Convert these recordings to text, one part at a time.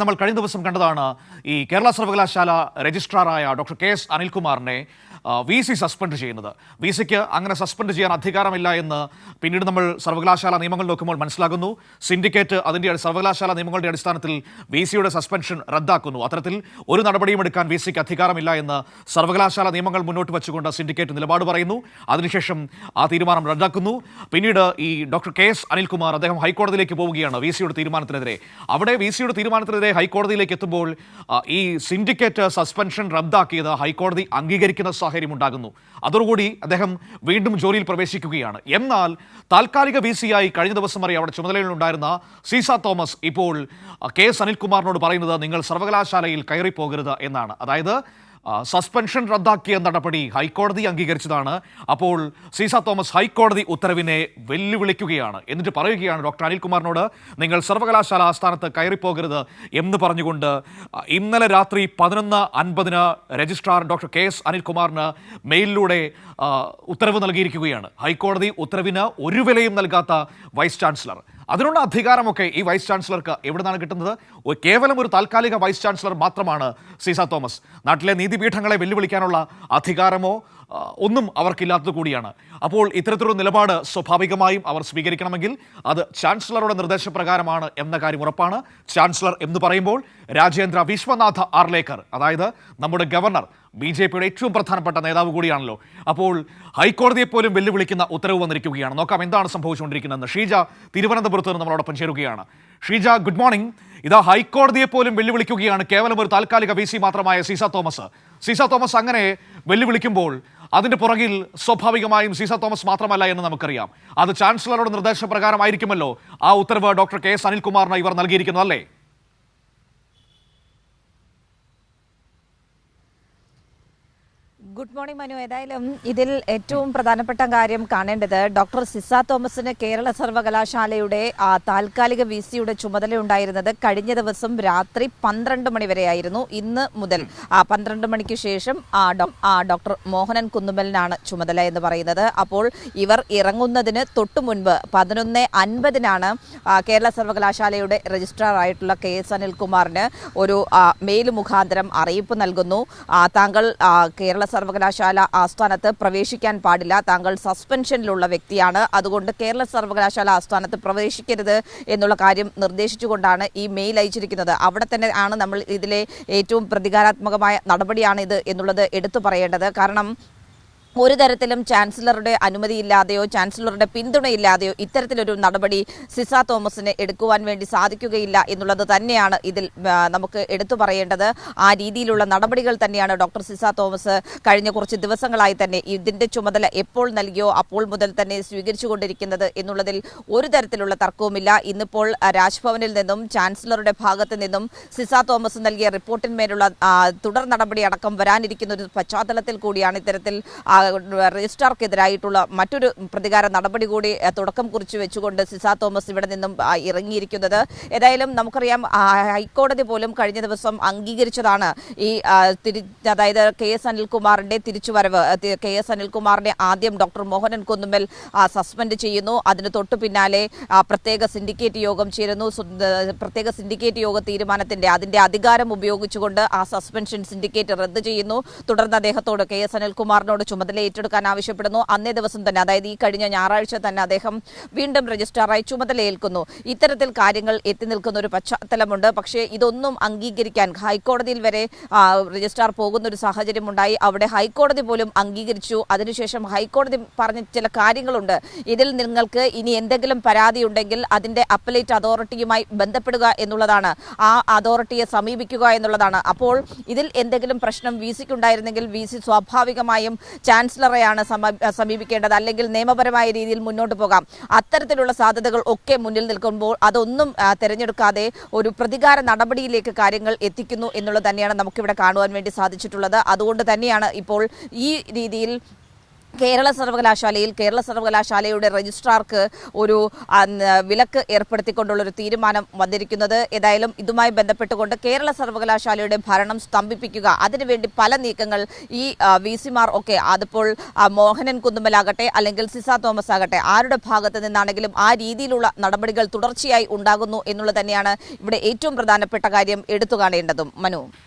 നമ്മൾ കഴിഞ്ഞ ദിവസം കണ്ടതാണ് ഈ കേരള സർവകലാശാല രജിസ്ട്രാറായ ഡോക്ടർ കെ.എസ്. അനിൽകുമാറിനെ VC സസ്പെൻഡ് ചെയ്യുന്നത്. VCക്ക് അങ്ങനെ സസ്പെൻഡ് ചെയ്യാൻ അധികാരമില്ല എന്ന് പിന്നീട് നമ്മൾ സർവകലാശാല നിയമങ്ങൾ നോക്കുമ്പോൾ മനസ്സിലാകുന്നു. സിൻഡിക്കേറ്റ് അതിൻ്റെ സർവകലാശാല നിയമങ്ങളുടെ അടിസ്ഥാനത്തിൽ VCയുടെ സസ്പെൻഷൻ റദ്ദാക്കുന്നു. അത്തരത്തിൽ ഒരു നടപടിയും എടുക്കാൻ VCക്ക് അധികാരമില്ല എന്ന് സർവകലാശാല നിയമങ്ങൾ മുന്നോട്ട് വെച്ചുകൊണ്ട് സിൻഡിക്കേറ്റ് നിലപാട് പറയുന്നു. അതിനുശേഷം ആ തീരുമാനം റദ്ദാക്കുന്നു. പിന്നീട് ഈ ഡോക്ടർ കെ.എസ്. അനിൽകുമാർ അദ്ദേഹം ഹൈക്കോടതിയിലേക്ക് പോവുകയാണ് VCയുടെ തീരുമാനത്തിനെതിരെ. അവിടെ VCയുടെ തീരുമാനത്തിനെതിരെ ഹൈക്കോടതിയിലേക്ക് എത്തുമ്പോൾ ഈ സിൻഡിക്കേറ്റ് സസ്പെൻഷൻ റദ്ദാക്കിയത് ഹൈക്കോടതി അംഗീകരിക്കുന്ന സാഹചര്യം ഉണ്ടാകുന്നു. അതോടുകൂടി അദ്ദേഹം വീണ്ടും ജോലിയിൽ പ്രവേശിക്കുകയാണ്. എന്നാൽ താൽക്കാലിക VCയായി കഴിഞ്ഞ ദിവസം വരെ അവിടെ ചുമതലയിലുണ്ടായിരുന്ന സീസ തോമസ് ഇപ്പോൾ കെ.എസ്. അനിൽകുമാറിനോട് പറയുന്നത് നിങ്ങൾ സർവകലാശാലയിൽ കയറിപ്പോകരുത് എന്നാണ്. അതായത് സസ്പെൻഷൻ റദ്ദാക്കിയ നടപടി ഹൈക്കോടതി അംഗീകരിച്ചതാണ്. അപ്പോൾ സീസ തോമസ് ഹൈക്കോടതി ഉത്തരവിനെ വെല്ലുവിളിക്കുകയാണ്. എന്നിട്ട് പറയുകയാണ് ഡോക്ടർ അനിൽകുമാറിനോട് നിങ്ങൾ സർവകലാശാല ആസ്ഥാനത്ത് കയറിപ്പോകരുത് എന്ന് പറഞ്ഞുകൊണ്ട് ഇന്നലെ രാത്രി 11:50 രജിസ്ട്രാർ ഡോക്ടർ കെ.എസ്. അനിൽകുമാറിന് മെയിലിലൂടെ ഉത്തരവ് നൽകിയിരിക്കുകയാണ്. ഹൈക്കോടതി ഉത്തരവിന് ഒരു വിലയും നൽകാത്ത വൈസ് ചാൻസലർ. അതിനുള്ള അധികാരമൊക്കെ ഈ വൈസ് ചാൻസലർക്ക് എവിടെ നിന്നാണ് കിട്ടുന്നത്? കേവലം ഒരു താൽക്കാലിക വൈസ് ചാൻസലർ മാത്രമാണ് സീസ തോമസ്. നാട്ടിലെ നീതിപീഠങ്ങളെ വെല്ലുവിളിക്കാനുള്ള അധികാരമോ ഒന്നും അവർക്കില്ലാത്തത് കൂടിയാണ്. അപ്പോൾ ഇത്തരത്തിലൊരു നിലപാട് സ്വാഭാവികമായും അവർ സ്വീകരിക്കണമെങ്കിൽ അത് ചാൻസലറുടെ നിർദ്ദേശപ്രകാരമാണ് എന്ന കാര്യം ഉറപ്പാണ്. ചാൻസലർ എന്ന് പറയുമ്പോൾ രാജേന്ദ്ര വിശ്വനാഥ ആർലേക്കർ, അതായത് നമ്മുടെ ഗവർണർ, BJPയുടെ ഏറ്റവും പ്രധാനപ്പെട്ട നേതാവ് കൂടിയാണല്ലോ. അപ്പോൾ ഹൈക്കോടതിയെപ്പോലും വെല്ലുവിളിക്കുന്ന ഉത്തരവ് വന്നിരിക്കുകയാണ്. നോക്കാം എന്താണ് സംഭവിച്ചുകൊണ്ടിരിക്കുന്നതെന്ന്. ഷീജ തിരുവനന്തപുരത്ത് നിന്ന് നമ്മളോടൊപ്പം ചേരുകയാണ്. Sheeja, good morning. ഇതാ ഹൈക്കോടതിയെപ്പോലും വെല്ലുവിളിക്കുകയാണ് കേവലം ഒരു താൽക്കാലിക VC മാത്രമായ സീസ തോമസ്. സീസ തോമസ് അങ്ങനെ വെല്ലുവിളിക്കുമ്പോൾ അതിന്റെ പുറകിൽ സ്വാഭാവികമായും സീസ തോമസ് മാത്രമല്ല എന്ന് നമുക്കറിയാം. അത് ചാൻസലറുടെ നിർദ്ദേശപ്രകാരമായിരിക്കുമല്ലോ ആ ഉത്തരവ് ഡോക്ടർ കെ.എസ്. അനിൽകുമാറിന് ഇവർ നൽകിയിരിക്കുന്നത്, അല്ലേ? Good morning Manu. ഏതായാലും ഇതിൽ ഏറ്റവും പ്രധാനപ്പെട്ട കാര്യം കാണേണ്ടത് ഡോക്ടർ സീസ തോമസിന് കേരള സർവകലാശാലയുടെ താൽക്കാലിക VCയുടെ ചുമതലയുണ്ടായിരുന്നത് കഴിഞ്ഞ ദിവസം രാത്രി 12 മണി വരെയായിരുന്നു. ഇന്ന് മുതൽ 12 മണിക്ക് ശേഷം ഡോക്ടർ മോഹനൻ കുന്നുമ്മലിനാണ് ചുമതല എന്ന് പറയുന്നത്. അപ്പോൾ ഇവർ ഇറങ്ങുന്നതിന് തൊട്ടു മുൻപ് 11:50 കേരള സർവകലാശാലയുടെ രജിസ്ട്രാർ ആയിട്ടുള്ള കെ.എസ്. അനിൽകുമാറിന് ഒരു മെയിൽ മുഖാന്തരം അറിയിപ്പ് നൽകുന്നു. താങ്കൾ കേരള സർവകലാശാല ആസ്ഥാനത്ത് പ്രവേശിക്കാൻ പാടില്ല, താങ്കൾ സസ്പെൻഷനിലുള്ള വ്യക്തിയാണ്, അതുകൊണ്ട് കേരള സർവകലാശാല ആസ്ഥാനത്ത് പ്രവേശിക്കരുത് എന്നുള്ള കാര്യം നിർദ്ദേശിച്ചുകൊണ്ടാണ് ഈ മെയിൽ അയച്ചിരിക്കുന്നത്. അവിടെ തന്നെ ആണ് നമ്മൾ ഇതിലെ ഏറ്റവും പ്രതികാരാത്മകമായ നടപടിയാണിത് എന്നുള്ളത് എടുത്തു പറയേണ്ടത്. കാരണം ഒരു തരത്തിലും ചാൻസലറുടെ അനുമതിയില്ലാതെയോ ചാൻസലറുടെ പിന്തുണയില്ലാതെയോ ഇത്തരത്തിലൊരു നടപടി സീസ തോമസിന് എടുക്കുവാൻ വേണ്ടി സാധിക്കുകയില്ല എന്നുള്ളത് തന്നെയാണ് ഇതിൽ നമുക്ക് എടുത്തു പറയേണ്ടത്. ആ രീതിയിലുള്ള നടപടികൾ തന്നെയാണ് ഡോക്ടർ സീസ തോമസ് കഴിഞ്ഞ കുറച്ച് ദിവസങ്ങളായി തന്നെ ഇതിൻ്റെ ചുമതല എപ്പോൾ നൽകിയോ അപ്പോൾ മുതൽ തന്നെ സ്വീകരിച്ചുകൊണ്ടിരിക്കുന്നത് എന്നുള്ളതിൽ ഒരു തരത്തിലുള്ള തർക്കവുമില്ല. ഇന്നിപ്പോൾ രാജ്ഭവനിൽ നിന്നും ചാൻസലറുടെ ഭാഗത്ത് നിന്നും സീസ തോമസ് നൽകിയ റിപ്പോർട്ടിന്മേലുള്ള തുടർ നടപടി അടക്കം വരാനിരിക്കുന്ന ഒരു പശ്ചാത്തലത്തിൽ കൂടിയാണ് ഇത്തരത്തിൽ രജിസ്ട്രാർക്കെതിരായിട്ടുള്ള മറ്റൊരു പ്രതികാര നടപടി കൂടി തുടക്കം കുറിച്ച് വെച്ചുകൊണ്ട് സീസ തോമസ് ഇവിടെ നിന്നും ഇറങ്ങിയിരിക്കുന്നത്. ഏതായാലും നമുക്കറിയാം ഹൈക്കോടതി പോലും കഴിഞ്ഞ ദിവസം അംഗീകരിച്ചതാണ് ഈ അതായത് കെ.എസ്. അനിൽകുമാറിന്റെ തിരിച്ചുവരവ്. കെ.എസ്. അനിൽകുമാറിനെ ആദ്യം ഡോക്ടർ മോഹനൻ കുന്നുമ്മൽ സസ്പെൻഡ് ചെയ്യുന്നു. അതിന് തൊട്ടു പിന്നാലെ പ്രത്യേക സിൻഡിക്കേറ്റ് യോഗം ചേരുന്നു. പ്രത്യേക സിൻഡിക്കേറ്റ് യോഗ തീരുമാനത്തിന്റെ അതിന്റെ അധികാരം ഉപയോഗിച്ചുകൊണ്ട് ആ സസ്പെൻഷൻ സിൻഡിക്കേറ്റ് റദ്ദ് ചെയ്യുന്നു. തുടർന്ന് അദ്ദേഹത്തോട് കെ.എസ്. അനിൽകുമാറിനോട് ചുമതല ഏറ്റെടുക്കാൻ ആവശ്യപ്പെടുന്നു. അന്നേ ദിവസം തന്നെ, അതായത് ഈ കഴിഞ്ഞ ഞായറാഴ്ച തന്നെ അദ്ദേഹം വീണ്ടും രജിസ്ട്രാറായി ചുമതലയേൽക്കുന്നു. ഇത്തരത്തിൽ കാര്യങ്ങൾ എത്തി നിൽക്കുന്ന ഒരു പശ്ചാത്തലമുണ്ട്. പക്ഷേ ഇതൊന്നും അംഗീകരിക്കാൻ ഹൈക്കോടതിയിൽ വരെ രജിസ്ട്രാർ പോകുന്ന ഒരു സാഹചര്യം ഉണ്ടായി. അവിടെ ഹൈക്കോടതി പോലും അംഗീകരിച്ചു. അതിനുശേഷം ഹൈക്കോടതി പറഞ്ഞ ചില കാര്യങ്ങളുണ്ട്. ഇതിൽ നിങ്ങൾക്ക് ഇനി എന്തെങ്കിലും പരാതി ഉണ്ടെങ്കിൽ അതിന്റെ അപ്പലേറ്റ് അതോറിറ്റിയുമായി ബന്ധപ്പെടുക എന്നുള്ളതാണ്, ആ അതോറിറ്റിയെ സമീപിക്കുക എന്നുള്ളതാണ്. അപ്പോൾ ഇതിൽ എന്തെങ്കിലും പ്രശ്നം VCക്ക് ഉണ്ടായിരുന്നെങ്കിൽ VC സ്വാഭാവികമായും ചാൻസലറെയാണ് സമീപിക്കേണ്ടത്, അല്ലെങ്കിൽ നിയമപരമായ രീതിയിൽ മുന്നോട്ട് പോകാം. അത്തരത്തിലുള്ള സാധ്യതകൾ ഒക്കെ മുന്നിൽ നിൽക്കുമ്പോൾ അതൊന്നും തിരഞ്ഞെടുക്കാതെ ഒരു പ്രതികാര നടപടിയിലേക്ക് കാര്യങ്ങൾ എത്തിക്കുന്നു എന്നുള്ളത് തന്നെയാണ് നമുക്കിവിടെ കാണുവാൻ വേണ്ടി സാധിച്ചിട്ടുള്ളത്. അതുകൊണ്ട് തന്നെയാണ് ഇപ്പോൾ ഈ രീതിയിൽ കേരള സർവകലാശാലയുടെ രജിസ്ട്രാർക്ക് ഒരു വിലക്ക് ഏർപ്പെടുത്തിക്കൊണ്ടുള്ളൊരു തീരുമാനം വന്നിരിക്കുന്നത്. ഏതായാലും ഇതുമായി ബന്ധപ്പെട്ടുകൊണ്ട് കേരള സർവകലാശാലയുടെ ഭരണം സ്തംഭിപ്പിക്കുക, അതിനുവേണ്ടി പല നീക്കങ്ങൾ ഈ VC-മാർ ഒക്കെ, അതിപ്പോൾ മോഹനൻ കുന്നുമ്മലാകട്ടെ അല്ലെങ്കിൽ സിസ തോമസ് ആകട്ടെ, ആരുടെ ഭാഗത്ത് നിന്നാണെങ്കിലും ആ രീതിയിലുള്ള നടപടികൾ തുടർച്ചയായി ഉണ്ടാകുന്നു എന്നുള്ളത് തന്നെയാണ് ഇവിടെ ഏറ്റവും പ്രധാനപ്പെട്ട കാര്യം എടുത്തു കാണേണ്ടതും. മനു,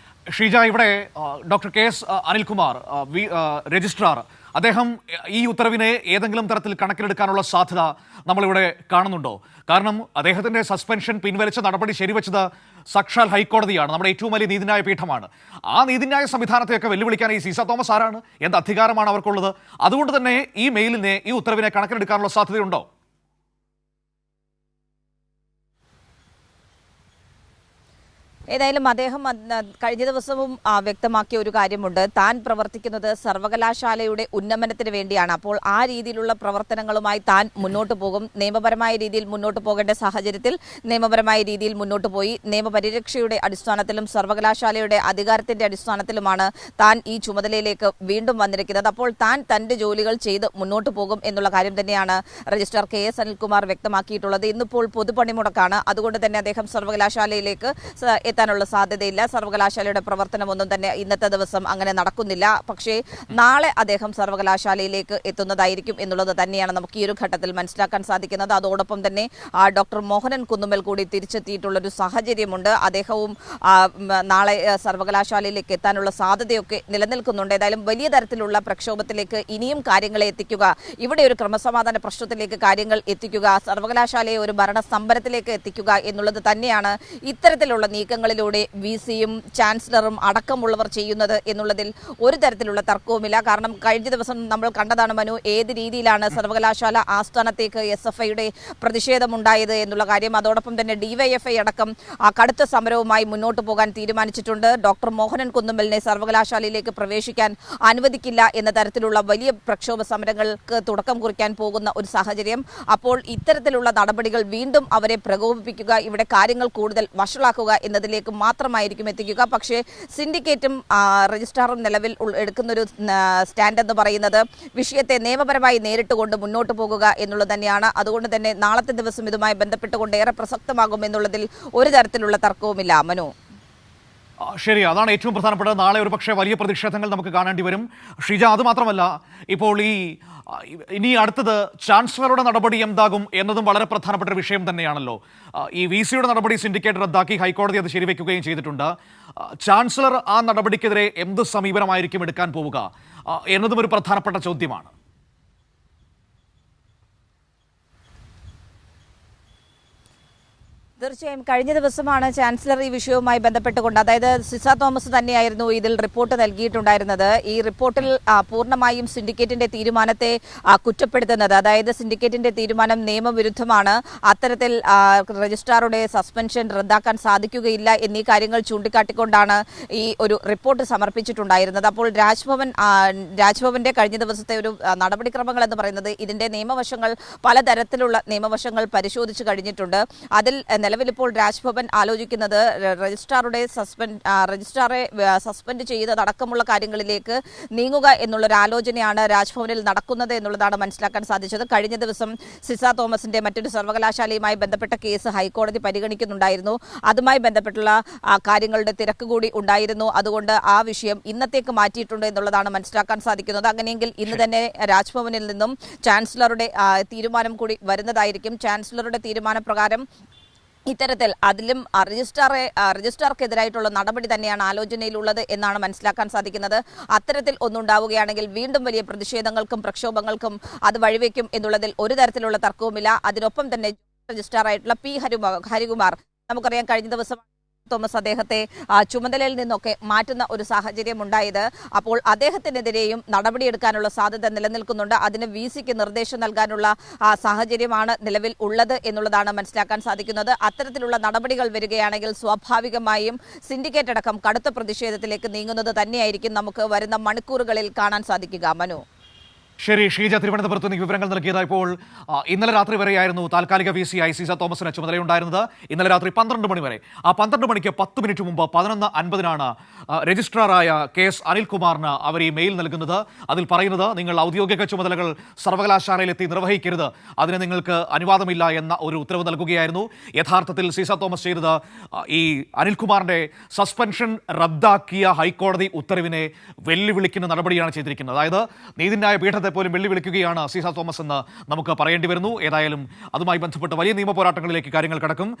ഷീജ, ഇവിടെ ഡോക്ടർ KS അനിൽകുമാർ രജിസ്ട്രാർ, അദ്ദേഹം ഈ ഉത്തരവിനെ ഏതെങ്കിലും തരത്തിൽ കണക്കിലെടുക്കാനുള്ള സാധ്യത നമ്മളിവിടെ കാണുന്നുണ്ടോ? കാരണം അദ്ദേഹത്തിന്റെ സസ്പെൻഷൻ പിൻവലിച്ച നടപടി ശരിവെച്ചത് സാക്ഷാൽ ഹൈക്കോടതിയാണ്, നമ്മുടെ ഏറ്റവും വലിയ നീതിന്യായ പീഠമാണ്. ആ നീതിന്യായ സംവിധാനത്തെയൊക്കെ വെല്ലുവിളിക്കാൻ ഈ സിസ തോമസ് ആരാണ്? എന്ത് അധികാരമാണ് അവർക്കുള്ളത്? അതുകൊണ്ട് തന്നെ ഈ മെയിലിനെ, ഈ ഉത്തരവിനെ കണക്കിലെടുക്കാനുള്ള സാധ്യതയുണ്ടോ? ഏതായാലും അദ്ദേഹം കഴിഞ്ഞ ദിവസവും വ്യക്തമാക്കിയ ഒരു കാര്യമുണ്ട്. താൻ പ്രവർത്തിക്കുന്നത് സർവകലാശാലയുടെ ഉന്നമനത്തിന് വേണ്ടിയാണ്. അപ്പോൾ ആ രീതിയിലുള്ള പ്രവർത്തനങ്ങളുമായി താൻ മുന്നോട്ട് പോകും. നിയമപരമായ രീതിയിൽ മുന്നോട്ട് പോകേണ്ട സാഹചര്യത്തിൽ നിയമപരമായ രീതിയിൽ മുന്നോട്ട് പോയി, നിയമപരിരക്ഷയുടെ അടിസ്ഥാനത്തിലും സർവകലാശാലയുടെ അധികാരത്തിന്റെ അടിസ്ഥാനത്തിലുമാണ് താൻ ഈ ചുമതലയിലേക്ക് വീണ്ടും വന്നിരിക്കുന്നത്. അപ്പോൾ താൻ തന്റെ ജോലികൾ ചെയ്ത് മുന്നോട്ട് പോകും എന്നുള്ള കാര്യം തന്നെയാണ് രജിസ്ട്രാർ KS അനിൽകുമാർ വ്യക്തമാക്കിയിട്ടുള്ളത്. ഇന്നിപ്പോൾ പൊതുപണിമുടക്കാണ്, അതുകൊണ്ട് തന്നെ അദ്ദേഹം സർവകലാശാലയിലേക്ക് എത്താനുള്ള സാധ്യതയില്ല. സർവകലാശാലയുടെ പ്രവർത്തനമൊന്നും തന്നെ ഇന്നത്തെ ദിവസം അങ്ങനെ നടക്കുന്നില്ല. പക്ഷേ നാളെ അദ്ദേഹം സർവകലാശാലയിലേക്ക് എത്തുന്നതായിരിക്കും എന്നുള്ളത് തന്നെയാണ് നമുക്ക് ഈ ഒരു ഘട്ടത്തിൽ മനസ്സിലാക്കാൻ സാധിക്കുന്നത്. അതോടൊപ്പം തന്നെ ഡോക്ടർ മോഹനൻ കുന്നുമ്മൽ കൂടി തിരിച്ചെത്തിയിട്ടുള്ളൊരു സാഹചര്യമുണ്ട്. അദ്ദേഹവും നാളെ സർവകലാശാലയിലേക്ക് എത്താനുള്ള സാധ്യതയൊക്കെ നിലനിൽക്കുന്നുണ്ട്. ഏതായാലും വലിയ തരത്തിലുള്ള പ്രക്ഷോഭത്തിലേക്ക് ഇനിയും കാര്യങ്ങളെ എത്തിക്കുക, ഇവിടെ ഒരു ക്രമസമാധാന പ്രശ്നത്തിലേക്ക് കാര്യങ്ങൾ എത്തിക്കുക, സർവകലാശാലയെ ഒരു ഭരണസ്തംഭനത്തിലേക്ക് എത്തിക്കുക എന്നുള്ളത് തന്നെയാണ് ഇത്തരത്തിലുള്ള നീക്കങ്ങളിലൂടെ VC-യും ചാൻസലറും അടക്കമുള്ളവർ ചെയ്യുന്നത് എന്നുള്ളതിൽ ഒരു തരത്തിലുള്ള തർക്കവുമില്ല. കാരണം കഴിഞ്ഞ ദിവസം നമ്മൾ കണ്ടതാണ് മനു, ഏത് രീതിയിലാണ് സർവകലാശാല ആസ്ഥാനത്തേക്ക് SFIയുടെ പ്രതിഷേധമുണ്ടായത് എന്നുള്ള കാര്യം. അതോടൊപ്പം തന്നെ DYFI അടക്കം കടുത്ത സമരവുമായി മുന്നോട്ട് പോകാൻ തീരുമാനിച്ചിട്ടുണ്ട്. ഡോക്ടർ മോഹനൻ കുന്നുമ്മലിനെ സർവകലാശാലയിലേക്ക് പ്രവേശിക്കാൻ അനുവദിക്കില്ല എന്ന തരത്തിലുള്ള വലിയ പ്രക്ഷോഭ സമരങ്ങൾക്ക് തുടക്കം കുറിക്കാൻ പോകുന്ന ഒരു സാഹചര്യം. അപ്പോൾ ഇത്തരത്തിലുള്ള നടപടികൾ വീണ്ടും അവരെ പ്രകോപിപ്പിക്കുക, ഇവിടെ കാര്യങ്ങൾ കൂടുതൽ വഷളാക്കുക എന്നതിലേക്ക് മാത്രമായിരിക്കും എത്തിക്കുക. പക്ഷേ സിൻഡിക്കേറ്റും രജിസ്ട്രാറും നിലവിൽ എടുക്കുന്നൊരു സ്റ്റാൻഡ് എന്ന് പറയുന്നത് വിഷയത്തെ നിയമപരമായി നേരിട്ടുകൊണ്ട് മുന്നോട്ട് പോകുക എന്നുള്ളത് തന്നെയാണ്. അതുകൊണ്ട് തന്നെ നാളത്തെ ദിവസം ഇതുമായി ബന്ധപ്പെട്ടുകൊണ്ട് ഏറെ പ്രസക്തമാകും എന്നുള്ളതിൽ ഒരു തരത്തിലുള്ള തർക്കവുമില്ല. മനു, ശരി, അതാണ് ഏറ്റവും പ്രധാനപ്പെട്ടത്. നാളെ ഒരു പക്ഷേ വലിയ പ്രതിഷേധങ്ങൾ നമുക്ക് കാണേണ്ടി വരും. ഷീജ, അതുമാത്രമല്ല, ഇപ്പോൾ ഇനി അടുത്തത് ചാൻസലറുടെ നടപടി എന്താകും എന്നതും വളരെ പ്രധാനപ്പെട്ട ഒരു വിഷയം തന്നെയാണല്ലോ. ഈ VC-യുടെ നടപടി സിൻഡിക്കേറ്റ് റദ്ദാക്കി ഹൈക്കോടതി അത് ശരിവെക്കുകയും ചെയ്തിട്ടുണ്ട്. ചാൻസലർ ആ നടപടിക്കെതിരെ എന്ത് സമീപനമായിരിക്കും എടുക്കാൻ പോവുക എന്നതും ഒരു പ്രധാനപ്പെട്ട ചോദ്യമാണ്. തീർച്ചയായും കഴിഞ്ഞ ദിവസമാണ് ചാൻസലർ ഈ വിഷയവുമായി ബന്ധപ്പെട്ടുകൊണ്ട്, അതായത് സിസ തോമസ് തന്നെയായിരുന്നു ഇതിൽ റിപ്പോർട്ട് നൽകിയിട്ടുണ്ടായിരുന്നത്. ഈ റിപ്പോർട്ടിൽ പൂർണ്ണമായും സിൻഡിക്കേറ്റിന്റെ തീരുമാനത്തെ കുറ്റപ്പെടുത്തുന്നത്, അതായത് സിൻഡിക്കേറ്റിന്റെ തീരുമാനം നിയമവിരുദ്ധമാണ്, അത്തരത്തിൽ രജിസ്ട്രാറുടെ സസ്പെൻഷൻ റദ്ദാക്കാൻ സാധിക്കുകയില്ല എന്നീ കാര്യങ്ങൾ ചൂണ്ടിക്കാട്ടിക്കൊണ്ടാണ് ഈ ഒരു റിപ്പോർട്ട് സമർപ്പിച്ചിട്ടുണ്ടായിരുന്നത്. അപ്പോൾ രാജ്ഭവന്റെ കഴിഞ്ഞ ദിവസത്തെ ഒരു നടപടിക്രമങ്ങൾ എന്ന് പറയുന്നത് ഇതിന്റെ നിയമവശങ്ങൾ, പലതരത്തിലുള്ള നിയമവശങ്ങൾ പരിശോധിച്ചു കഴിഞ്ഞിട്ടുണ്ട്. അതിൽ നിലവിലിപ്പോൾ രാജ്ഭവൻ ആലോചിക്കുന്നത് രജിസ്ട്രാറെ സസ്പെൻഡ് ചെയ്തതടക്കമുള്ള കാര്യങ്ങളിലേക്ക് നീങ്ങുക എന്നുള്ളൊരു ആലോചനയാണ് രാജ്ഭവനിൽ നടക്കുന്നത് എന്നുള്ളതാണ് മനസ്സിലാക്കാൻ സാധിച്ചത്. കഴിഞ്ഞ ദിവസം സിസ തോമസിന്റെ മറ്റൊരു സർവകലാശാലയുമായി ബന്ധപ്പെട്ട കേസ് ഹൈക്കോടതി പരിഗണിക്കുന്നുണ്ടായിരുന്നു. അതുമായി ബന്ധപ്പെട്ടുള്ള കാര്യങ്ങളുടെ തിരക്ക് കൂടി ഉണ്ടായിരുന്നു. അതുകൊണ്ട് ആ വിഷയം ഇന്നത്തേക്ക് മാറ്റിയിട്ടുണ്ട് എന്നുള്ളതാണ് മനസ്സിലാക്കാൻ സാധിക്കുന്നത്. അങ്ങനെയെങ്കിൽ ഇന്ന് തന്നെ രാജ്ഭവനിൽ നിന്നും ചാൻസലറുടെ തീരുമാനം കൂടി വരുന്നതായിരിക്കും. ചാൻസലറുടെ തീരുമാനപ്രകാരം ഇത്തരത്തിൽ അതിലും രജിസ്ട്രാർക്കെതിരായിട്ടുള്ള നടപടി തന്നെയാണ് ആലോചനയിലുള്ളത് എന്നാണ് മനസ്സിലാക്കാൻ സാധിക്കുന്നത്. അത്തരത്തിൽ ഒന്നുണ്ടാവുകയാണെങ്കിൽ വീണ്ടും വലിയ പ്രതിഷേധങ്ങൾക്കും പ്രക്ഷോഭങ്ങൾക്കും അത് വഴിവെക്കും എന്നുള്ളതിൽ ഒരു തരത്തിലുള്ള തർക്കവുമില്ല. അതിനൊപ്പം തന്നെ രജിസ്ട്രാറായിട്ടുള്ള P ഹരികുമാർ, നമുക്കറിയാം കഴിഞ്ഞ ദിവസം തോമസ് അദ്ദേഹത്തെ ചുമതലയിൽ നിന്നൊക്കെ മാറ്റുന്ന ഒരു സാഹചര്യം ഉണ്ടായത്. അപ്പോൾ അദ്ദേഹത്തിനെതിരെയും നടപടിയെടുക്കാനുള്ള സാധ്യത നിലനിൽക്കുന്നുണ്ട്. അതിന് VC-ക്ക് നിർദ്ദേശം നൽകാനുള്ള സാഹചര്യമാണ് നിലവിൽ ഉള്ളത് എന്നുള്ളതാണ് മനസ്സിലാക്കാൻ സാധിക്കുന്നത്. അത്തരത്തിലുള്ള നടപടികൾ വരികയാണെങ്കിൽ സ്വാഭാവികമായും സിൻഡിക്കേറ്റ് അടക്കം കടുത്ത പ്രതിഷേധത്തിലേക്ക് നീങ്ങുന്നത് തന്നെയായിരിക്കും നമുക്ക് വരുന്ന മണിക്കൂറുകളിൽ കാണാൻ സാധിക്കുക. മനു. ശരി, ഷീജ തിരുവനന്തപുരത്ത് നിന്ന് വിവരങ്ങൾ നൽകിയത്. ഇപ്പോൾ ഇന്നലെ രാത്രി വരെയായിരുന്നു താൽക്കാലിക വി സി സീസ തോമസിന് ചുമതലയുണ്ടായിരുന്നത്. ഇന്നലെ രാത്രി 12 മണി വരെ. ആ 12 മണിക്ക് 10 മിനിറ്റ് മുമ്പ് 11:50 രജിസ്ട്രാറായ KS അനിൽകുമാറിന് അവർ ഈ മെയിൽ നൽകുന്നത്. അതിൽ പറയുന്നത്, നിങ്ങൾ ഔദ്യോഗിക ചുമതലകൾ സർവകലാശാലയിലെത്തി നിർവഹിക്കരുത്, അതിന് നിങ്ങൾക്ക് അനുവാദമില്ല എന്ന ഒരു ഉത്തരവ് നൽകുകയായിരുന്നു. യഥാർത്ഥത്തിൽ സീസ തോമസ് ചെയ്തത് ഈ അനിൽകുമാറിന്റെ സസ്പെൻഷൻ റദ്ദാക്കിയ ഹൈക്കോടതി ഉത്തരവിനെ വെല്ലുവിളിക്കുന്ന നടപടിയാണ് ചെയ്തിരിക്കുന്നത്. അതായത് നീതിന്യായ പീഠത്തെ പോലും വെല്ലുവിളിക്കുകയാണ് സീസ തോമസ് എന്ന് നമുക്ക് പറയേണ്ടി വരുന്നു. ഏതായാലും അതുമായി ബന്ധപ്പെട്ട് വലിയ നിയമ പോരാട്ടങ്ങളിലേക്ക് കാര്യങ്ങൾ കടക്കും.